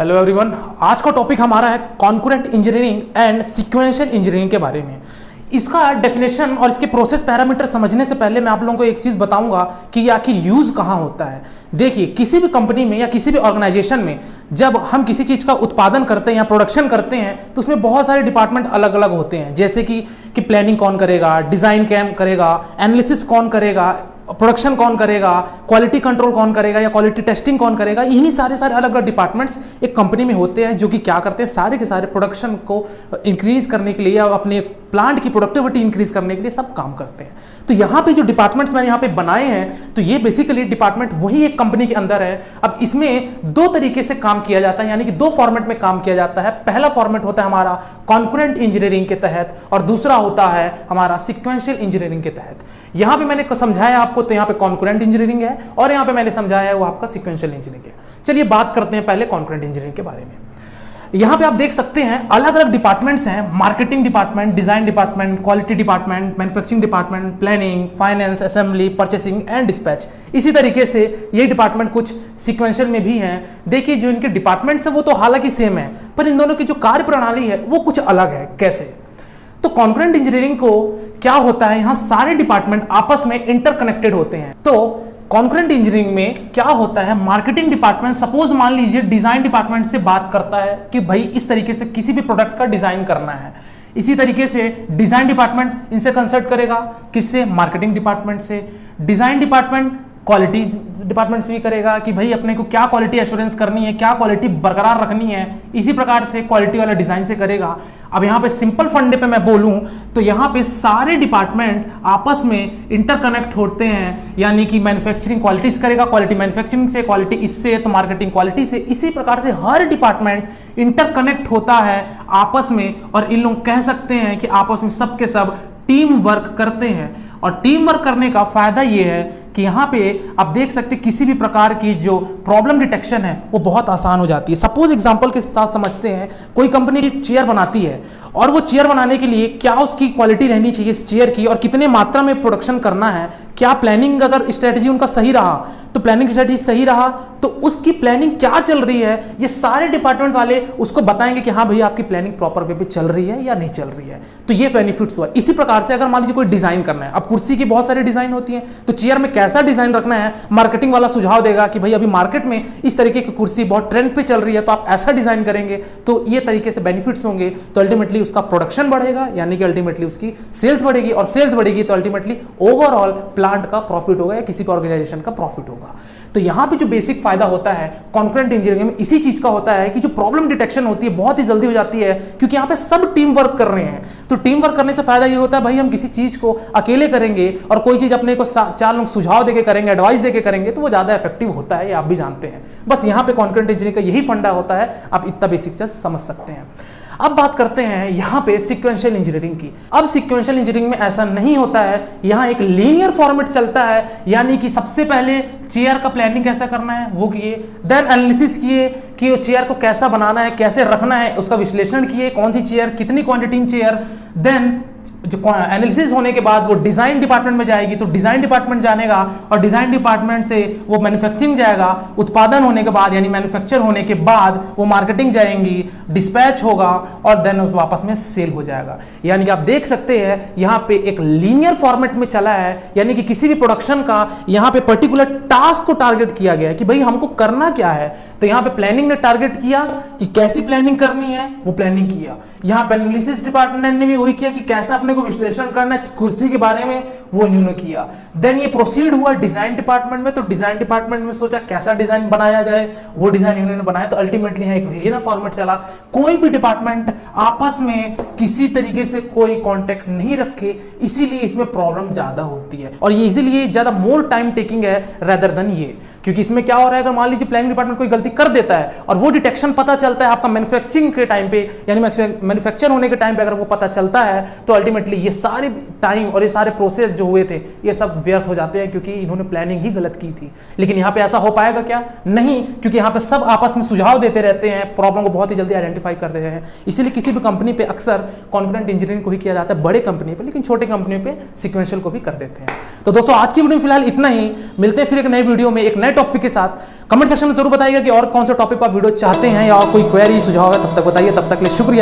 Hello everyone, आज का topic हमारा है concurrent engineering and sequential engineering के बारे में। इसका डेफिनेशन और इसके प्रोसेस पैरामीटर समझने से पहले मैं आप लोगों को एक चीज़ बताऊंगा कि ये आखिर यूज़ कहाँ होता है। देखिए, किसी भी कंपनी में या किसी भी ऑर्गेनाइजेशन में जब हम किसी चीज़ का उत्पादन करते हैं या प्रोडक्शन करते हैं तो उसमें बहुत सारे डिपार्टमेंट अलग अलग होते हैं, जैसे कि प्लानिंग कौन करेगा, डिज़ाइन कौन करेगा, एनालिसिस कौन करेगा, प्रोडक्शन कौन करेगा, क्वालिटी कंट्रोल कौन करेगा या क्वालिटी टेस्टिंग कौन करेगा। इन्हीं सारे अलग अलग डिपार्टमेंट्स एक कंपनी में होते हैं जो कि क्या करते हैं, सारे के सारे प्रोडक्शन को इंक्रीज करने के लिए या अपने प्लांट की प्रोडक्टिविटी इंक्रीज करने के लिए सब काम करते हैं। तो यहाँ पे जो डिपार्टमेंट्स मैंने यहाँ पे बनाए हैं तो ये बेसिकली डिपार्टमेंट वही एक कंपनी के अंदर है। अब इसमें दो तरीके से काम किया जाता है, यानी कि दो फॉर्मेट में काम किया जाता है। पहला फॉर्मेट होता है हमारा कॉन्करेंट इंजीनियरिंग के तहत और दूसरा होता है हमारा सीक्वेंशियल इंजीनियरिंग के तहत। यहाँ पे मैंने समझाया आपको, तो यहाँ पे कॉन्करेंट इंजीनियरिंग है और यहाँ पे मैंने समझाया है वो आपका सीक्वेंशियल इंजीनियरिंग है। चलिए बात करते हैं पहले कॉन्करेंट इंजीनियरिंग के बारे में। यहाँ पे आप देख सकते हैं अलग अलग डिपार्टमेंट्स हैं, marketing department, design department, quality department, manufacturing department, planning, finance, assembly, purchasing and dispatch. इसी तरीके से ये डिपार्टमेंट कुछ सीक्वेंशियल में भी हैं। देखिए, जो इनके डिपार्टमेंट्स हैं वो तो हालांकि सेम है, पर इन दोनों की जो कार्य प्रणाली है वो कुछ अलग है। कैसे? तो कॉन्करेंट इंजीनियरिंग को क्या होता है, यहाँ सारे डिपार्टमेंट आपस में इंटरकनेक्टेड होते हैं। तो कॉन्करेंट इंजीनियरिंग में क्या होता है, मार्केटिंग डिपार्टमेंट सपोज मान लीजिए डिजाइन डिपार्टमेंट से बात करता है कि भाई इस तरीके से किसी भी प्रोडक्ट का डिजाइन करना है। इसी तरीके से डिजाइन डिपार्टमेंट इनसे कंसल्ट करेगा, किससे? मार्केटिंग डिपार्टमेंट से। डिजाइन डिपार्टमेंट क्वालिटी डिपार्टमेंट से भी करेगा कि भाई अपने को क्या क्वालिटी एश्योरेंस करनी है, क्या क्वालिटी बरकरार रखनी है। इसी प्रकार से क्वालिटी वाला डिजाइन से करेगा। अब यहाँ पे सिंपल फंडे पे मैं बोलूँ तो यहाँ पे सारे डिपार्टमेंट आपस में इंटरकनेक्ट होते हैं, यानी कि मैन्युफैक्चरिंग क्वालिटी से करेगा, क्वालिटी मैन्युफैक्चरिंग से, क्वालिटी इससे, तो मार्केटिंग क्वालिटी से। इसी प्रकार से हर डिपार्टमेंट इंटरकनेक्ट होता है आपस में, और इन लोग कह सकते हैं कि आपस में सब के सब टीम वर्क करते हैं। और टीम वर्क करने का फायदा ये है कि यहाँ पे आप देख सकते हैं किसी भी प्रकार की जो प्रॉब्लम डिटेक्शन है वो बहुत आसान हो जाती है। सपोज एग्जांपल के साथ समझते हैं, कोई कंपनी चेयर बनाती है और वो चेयर बनाने के लिए क्या उसकी क्वालिटी रहनी चाहिए इस चेयर की, और कितने मात्रा में प्रोडक्शन करना है, क्या प्लानिंग अगर स्ट्रेटजी उनका सही रहा तो प्लानिंग स्ट्रेटजी सही रहा तो उसकी प्लानिंग क्या चल रही है, ये सारे डिपार्टमेंट वाले उसको बताएंगे कि हाँ भैया आपकी प्लानिंग प्रॉपर वे पे चल रही है या नहीं चल रही है। तो ये बेनिफिट्स हुआ। इसी प्रकार से अगर मान लीजिए कोई डिजाइन करना है, अब कुर्सी की बहुत सारी डिजाइन होती है, तो चेयर में कैसा डिजाइन रखना है, मार्केटिंग वाला सुझाव देगा कि भाई अभी मार्केट में इस तरीके की कुर्सी बहुत ट्रेंड पे चल रही है तो आप ऐसा डिजाइन करेंगे तो ये तरीके से बेनिफिट्स होंगे। तो अल्टीमेटली उसका प्रोडक्शन बढ़ेगा, यानी कि अल्टीमेटली उसकी सेल्स बढ़ेगी, और सेल्स बढ़ेगी तो अल्टीमेटली ओवरऑल प्लांट का प्रॉफिट होगा या किसी भी ऑर्गेनाइजेशन का प्रॉफिट होगा। तो यहाँ पे जो बेसिक फायदा होता है कॉन्करेंट इंजीनियरिंग में इसी चीज का होता है कि जो प्रॉब्लम डिटेक्शन होती है बहुत ही जल्दी हो जाती है, क्योंकि यहाँ पे सब टीम वर्क कर रहे हैं। तो टीम वर्क करने से फायदा ये होता है भाई हम किसी चीज को अकेले करेंगे और कोई चीज अपने को चार लोग सुझाव देके करेंगे, एडवाइस देके करेंगे तो वो ज्यादा इफेक्टिव होता है, ये आप भी जानते हैं। बस यहाँ पे कॉन्करेंट इंजीनियरिंग का यही फंडा होता है, आप इतना बेसिक चीज समझ सकते हैं। अब बात करते हैं यहाँ पे सीक्वेंशियल इंजीनियरिंग की। अब सीक्वेंशियल इंजीनियरिंग में ऐसा नहीं होता है, यहाँ एक लीनियर फॉर्मेट चलता है, यानी कि सबसे पहले चेयर का प्लानिंग कैसा करना है वो किए, देन एनालिसिस किए कि वो चेयर को कैसा बनाना है, कैसे रखना है, उसका विश्लेषण किए, कौन सी चेयर, कितनी क्वांटिटी में चेयर। देन जो एनालिसिस होने के बाद वो डिजाइन डिपार्टमेंट में जाएगी, तो डिजाइन डिपार्टमेंट जानेगा और डिजाइन डिपार्टमेंट से वो मैन्युफैक्चरिंग जाएगा, उत्पादन होने के बाद यानी मैन्युफैक्चर होने के बाद वो मार्केटिंग जाएंगी, डिस्पैच होगा और देन वापस में सेल हो जाएगा। यानी कि आप देख सकते हैं यहाँ पे एक लीनियर फॉर्मेट में चला है, यानी कि किसी भी प्रोडक्शन का यहाँ पे पर्टिकुलर टास्क को टारगेट किया गया है कि भाई हमको करना क्या है। तो यहाँ पे प्लानिंग ने टारगेट किया कि कैसी प्लानिंग करनी है, वो प्लानिंग किया। यहाँ पे एनालिसिस डिपार्टमेंट ने भी वही किया कि कैसा अपने को विश्लेषण करना है कुर्सी के बारे में, वो इन्होंने किया। देन ये प्रोसीड हुआ डिजाइन डिपार्टमेंट में, तो डिजाइन डिपार्टमेंट में सोचा कैसा डिजाइन बनाया जाए, वो डिजाइन इन्होंने बनाया। तो अल्टीमेटली यहाँ एक लीनियर फॉर्मेट चला। कोई भी डिपार्टमेंट आपस में किसी तरीके से कोई कॉन्टेक्ट नहीं रखे, इसीलिए इसमें प्रॉब्लम ज्यादा होती है और ये इसीलिए ज्यादा मोर टाइम टेकिंग है रेदर देन ये। क्योंकि इसमें क्या हो रहा है, अगर मान लीजिए प्लानिंग डिपार्टमेंट कोई गलती कर देता है और वो डिटेक्शन पता चलता है आपका मैन्युफैक्चरिंग के टाइम पे, यानी मैन्युफैक्चर होने के टाइम पे अगर वो पता चलता है तो अल्टीमेटली अल्टीमेटली ये सारे टाइम और ये सारे प्रोसेस जो हुए थे ये सब व्यर्थ हो जाते हैं, क्योंकि इन्होंने प्लानिंग ही गलत की थी। लेकिन यहाँ पे ऐसा हो पाएगा क्या? नहीं, क्योंकि यहाँ पे सब आपस में सुझाव देते रहते हैं, प्रॉब्लम को बहुत ही जल्दी आइडेंटिफाई करते हैं। इसीलिए किसी भी कंपनी पे अक्सर कॉन्करेंट इंजीनियरिंग को ही किया जाता है, बड़े कंपनी पे, लेकिन छोटे कंपनी पे सिक्वेंशियल को भी कर देते हैं। तो दोस्तों आज की वीडियो में फिलहाल इतना ही। मिलते हैं फिर एक नए वीडियो में एक नए टॉपिक के साथ। कमेंट सेक्शन में जरूर बताइएगा कि और कौन से टॉपिक पर आप वीडियो चाहते हैं या कोई क्वेरी सुझाव है, तब तक बताइए। तब तक के लिए शुक्रिया।